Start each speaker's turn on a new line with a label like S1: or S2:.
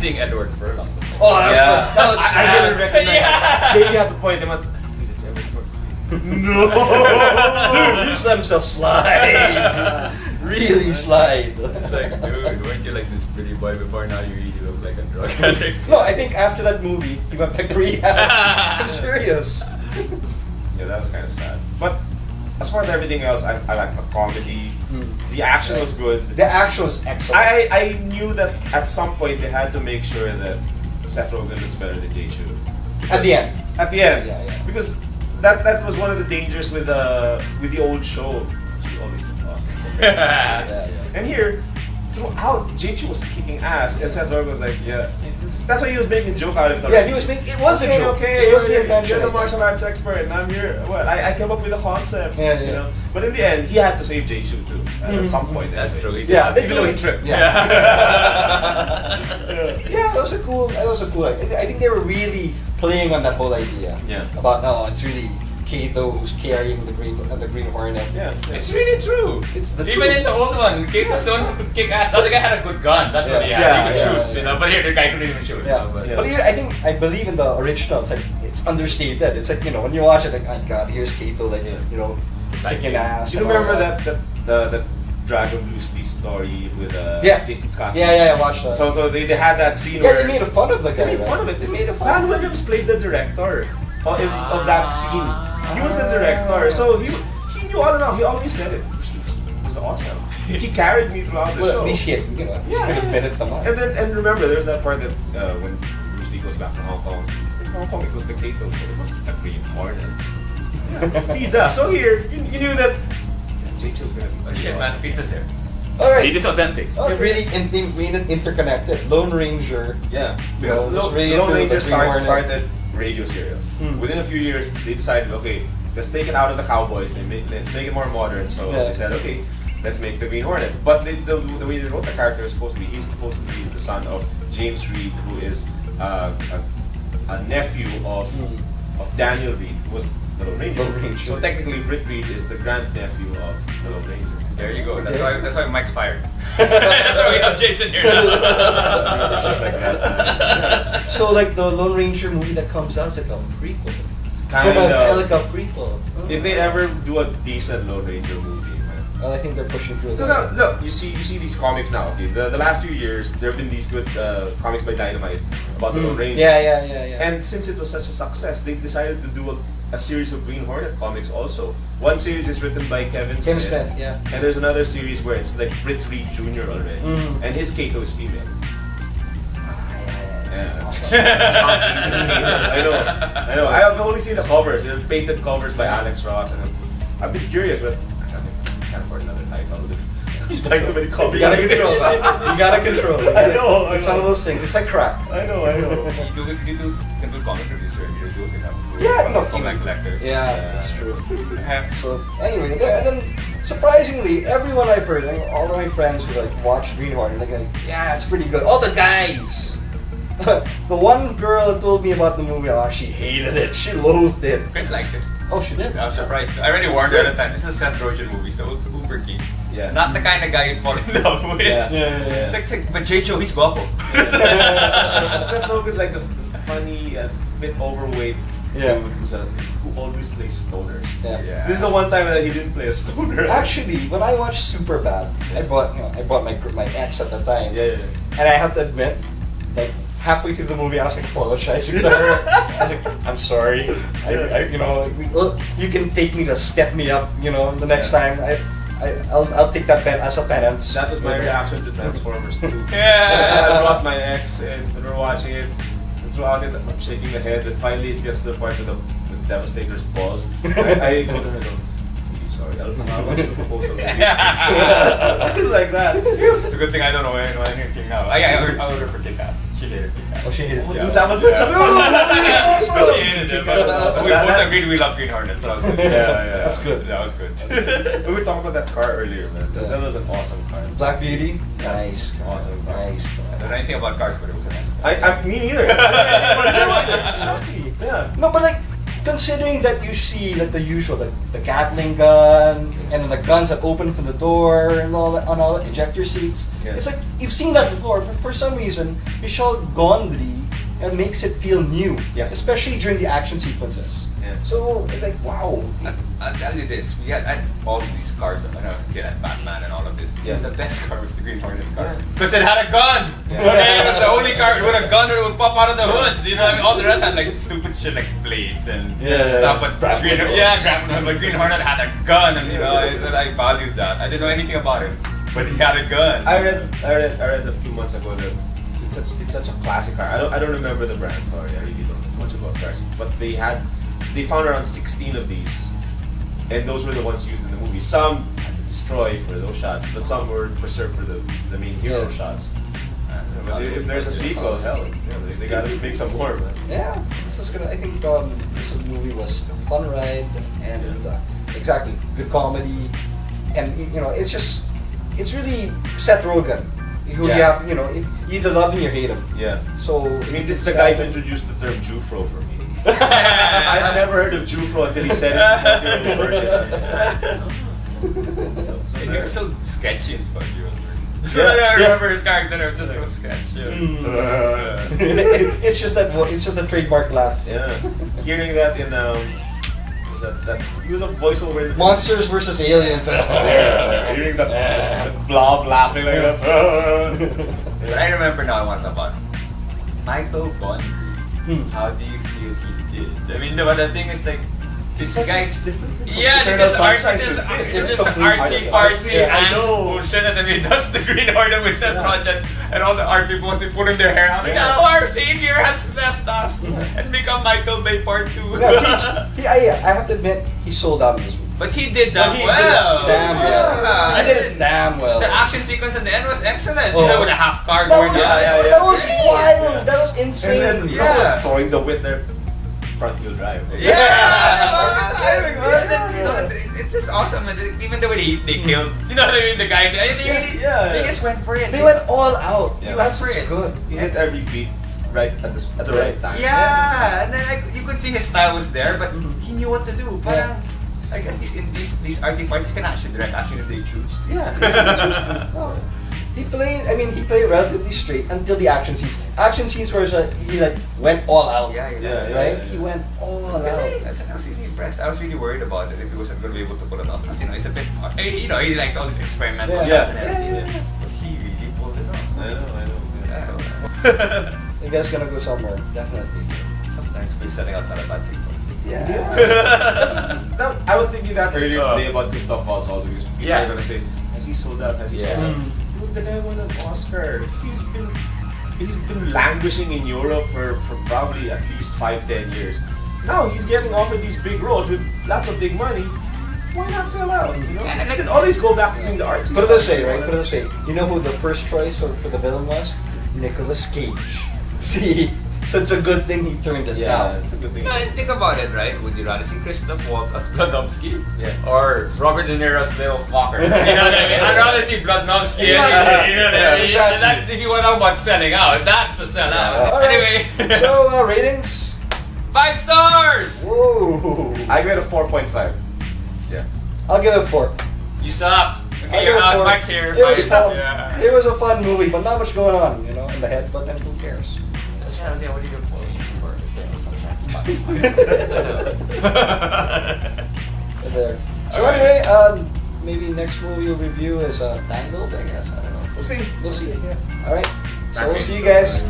S1: seeing Edward Furlong.
S2: Oh, that was
S3: I didn't recognize
S1: Yeah.
S3: Jay had to point him out. Dude, it's Edward Furlong.
S2: no! Dude, he let himself slide. Really slide.
S1: It's like, dude, weren't you like this pretty boy before? Now you really look like a drug addict.
S2: No, I think after that movie, he went back to rehab. I'm serious.
S3: Yeah, that was kind of sad. But as far as everything else, I like the comedy. The action was good.
S2: The action was excellent.
S3: I knew that at some point they had to make sure that Seth Rogen looks better than Jay Chou.
S2: At the end.
S3: At the end.
S2: Yeah.
S3: Because that was one of the dangers with the old show. She always looked awesome. And here, throughout, Jay Chou was kicking ass, and Seth Rogen was like, yeah. That's why he was making a joke out of it.
S2: Yeah, he was making. It was a joke.
S3: Okay,
S2: it was the intention.
S3: You're the martial arts expert, and I'm here. Well, I came up with the concepts.
S2: Yeah.
S3: You know. But in the end, he had to save Jay Chou too. At some point.
S1: That's true.
S2: Yeah,
S3: even though he tripped.
S2: Yeah, that was a cool. I think they were really playing on that whole idea.
S3: Yeah.
S2: About no, it's really Kato who's carrying the Green Hornet.
S3: Yeah.
S1: It's really true.
S2: It's the
S1: Even
S2: truth.
S1: in the old one, Kato's the one who could kick ass. Now the guy had a good gun. That's what he had.
S3: Yeah,
S1: He could shoot,
S2: yeah.
S1: you know. But here the guy couldn't even shoot.
S2: Yeah.
S1: You know, but,
S3: Yeah.
S2: But yeah, I believe in the original. It's like it's understated. It's like when you watch it, like my God, here's Kato, like kicking ass.
S3: Do you
S2: and all
S3: remember that Dragon Bruce Lee story with Jason Scott?
S2: Yeah, I watched that.
S3: So they had that scene
S2: yeah,
S3: where
S2: they made fun of the guy.
S3: They made fun of it.
S2: They made fun.
S3: Van Williams played the director of that scene. He was the director, so he knew all along. He always said it. It was awesome. He carried me throughout the show.
S2: At least he could admit it.
S3: And remember, there's that part that when Bruce Lee goes back to Hong Kong. In Hong Kong, it was the Kato show. It wasn't the Green Hornet. Yeah. So here, you knew that Jay Chou's gonna be.
S1: oh shit, man, the pizza's there.
S2: All right.
S1: See, this is authentic.
S2: It really made it interconnected. Lone Ranger.
S3: Yeah, because
S2: was really
S3: Lone
S2: into
S3: Ranger
S2: the Green Hornet.
S3: started radio serials. Within a few years, they decided, okay, let's take it out of the Cowboys. Let's make it more modern. So they said, okay, let's make the Green Hornet. But the way they wrote the character is supposed to be, he's supposed to be the son of James Reed, who is a nephew of Daniel Reed, who was the Lone Ranger. So technically, Britt Reed is the grandnephew of the Lone Ranger.
S1: There you go. That's why Mike's fired. That's why we have Jason here now.
S2: So like the Lone Ranger movie that comes out, it's like a prequel.
S3: It's kind of
S2: like a prequel.
S3: if they ever do a decent Lone Ranger movie.
S2: Well, I think they're pushing through
S3: Because
S2: that.
S3: now, look, you see these comics now. Okay, the last few years there have been these good comics by Dynamite about the Lone Ranger.
S2: Yeah.
S3: And since it was such a success, they decided to do a series of Green Hornet comics also. One series is written by Kevin Smith.
S2: Yeah.
S3: And there's another series where it's like Britt Reed Jr. already. And his Kato is female. Yeah. I know. I've only seen the covers. They're painted covers by Alex Ross, and I've been curious, but I can't afford another title. There's too many copies.
S2: You gotta control it.
S3: I know.
S2: It's one of those things. It's like crack.
S3: I know.
S1: You do comic reviews, right? You do if you have comic collectors.
S2: Yeah, that's true. So anyway, and then surprisingly, everyone I've heard, all of my friends who like watch Green Hornet, they're like, yeah, it's pretty good. All the guys. The one girl that told me about the movie, she hated it. She loathed it.
S1: Chris liked it.
S2: Oh, she did?
S1: I was surprised. I already warned her at the time. This is Seth Rogen movies, the Uber King.
S3: Yeah.
S1: Not the kind of guy you'd fall in love with.
S3: Yeah.
S1: It's like, but Jay Chou, he's guapo.
S3: Seth Rogen's like the funny, bit overweight dude who always plays stoners.
S2: Yeah.
S3: This is the one time that he didn't play a stoner.
S2: Actually, when I watched Superbad, I bought my ex at the time.
S3: Yeah.
S2: And I have to admit, like halfway through the movie, I was like apologizing to her. I was like, I'm sorry. You can take me to step me up. The next time I'll take that as a penance.
S3: That was my reaction to Transformers 2.
S1: Yeah.
S3: I brought my ex and we were watching it, and throughout it I'm shaking my head, and finally it gets to the part with the Devastator's balls. I go to her and go, sorry, I'll watch the proposal. It's like that.
S1: It's a good thing I don't know anything now. I ordered for Kick-Ass. She hated Kick-Ass.
S2: Oh, she hated it.
S3: Dude, that was such a
S1: She hated it. But we both agreed we love Green Hornet, so I was like,
S3: yeah.
S2: That's good.
S1: That was good.
S3: We were talking about that car earlier, man. That was an awesome car.
S2: Black Beauty, nice,
S3: Awesome car.
S2: nice.
S1: I don't know anything about cars, but it was a nice car.
S3: Me neither.
S2: Exactly.
S3: Yeah.
S2: No, but like, considering that you see like the usual, the Gatling gun, and then the guns that open from the door, and all that, on all the ejector seats.
S3: Yeah.
S2: It's like you've seen that before, but for some reason, Michel Gondry makes it feel new, especially during the action sequences.
S3: Yeah.
S2: So it's like, wow.
S1: I'll tell you this, we had all these cars when I was a kid, at Batman and all of this.
S3: Yeah.
S1: The best car was the Green Hornet's car. Because it had a gun! Okay, it was the only car with a gun that would pop out of the hood. You know what I mean? All the rest had like stupid shit like blades and stuff, but Green Hornet had a gun, and you know, I valued that. I didn't know anything about him, but he had a gun.
S3: I read a few months ago that it's such a classic car. I don't remember the brand, sorry, I really don't know much about cars. But they found around 16 of these, and those were the ones used in the movie. Some had to destroy for those shots, but some were preserved for the main hero shots. But if there's a sequel, hell, they gotta make some more, man.
S2: Yeah, this is gonna. I think this movie was a fun ride, and exactly good comedy, and you know, it's really Seth Rogen, who you have, you know, you either love him or you hate him.
S3: Yeah.
S2: So
S3: I mean, this is the guy who introduced the term Jufro for me. I've never heard of Jufro until he said it in the version.
S1: He was so sketchy in SpongeBob. So I remember his character. It was just so sketchy.
S2: It's just the trademark laugh.
S3: Yeah. Hearing that in that he was a voiceover.
S2: Monsters versus Aliens.
S3: Hearing that blob laughing like that.
S1: But I remember now. I want to talk about Michael Gondry. How do you feel he did? I mean, the thing is like. This guy's
S3: different.
S1: Yeah, this is artsy-fartsy ants bullshit, and then he does the Green Hornet with Seth Rogen, and all the art people must be pulling their hair out. Like, our savior has left us and become Michael Bay Part 2.
S2: I have to admit, he sold out in this movie.
S1: But he did that well.
S2: Damn well. He did it damn well.
S1: The action sequence at the end was excellent. You know, with a half car going.
S2: That was wild. That was insane.
S3: And throwing the whip there. Front wheel drive.
S1: Yeah, it's just awesome. Even the way they killed, you know what I mean, the guy. They just went for it.
S2: They went all out.
S3: Yeah.
S2: That's good.
S3: He hit every beat right at the right time.
S1: Yeah, and then you could see his style was there, but he knew what to do. But I guess these artsy-fartsy can actually direct action if they choose to.
S2: Yeah. He played relatively straight until the action scenes. Action scenes where he like went all out.
S3: Yeah.
S2: He went all out.
S1: I was really impressed. I was really worried about it if he wasn't going to be able to pull it off. Because it's a bit, he likes all this experimental shots and everything. But he really pulled it off.
S3: I know.
S2: You guys gonna go somewhere? Definitely.
S1: Sometimes we're selling outside of bad people.
S3: I was thinking that earlier today about Christoph Waltz also, because people are gonna say, has he sold out? Has he sold out? Dude, the guy won an Oscar. He's been languishing in Europe for probably at least 5-10 years. Now he's getting offered these big roles with lots of big money. Why not sell out? You know, and I can always go back to doing the artsy
S2: Put it this way, right? Put it this way. You know who the first choice for the villain was? Nicolas Cage. See, so it's a good thing he turned it down.
S3: It's a good thing.
S1: Think about it, right? Would you rather see Christoph Waltz as Bludnovsky?
S3: Yeah.
S1: Or Robert De Niro's little fucker? You know what I mean? I'd rather see Bludnovsky.
S2: Exactly.
S1: You know what I mean? That, if you want to talk about selling out, that's the sellout.
S2: Anyway. So, ratings?
S1: 5 stars!
S2: Whoa!
S3: I give it a 4.5. Yeah.
S2: I'll give it a 4.
S1: You suck. Okay,
S2: I'll
S1: you're
S2: give it a
S1: out.
S2: 4.
S1: Mike's here.
S2: It was fun.
S1: Yeah.
S2: It was a fun movie, but not much going on, you know, in the head. But then who cares?
S1: Yeah, what are you doing for?
S2: There. So anyway, maybe next movie we'll review is Tangled, I guess. I don't know.
S3: We'll see.
S2: We'll see. Alright. So we'll see you guys.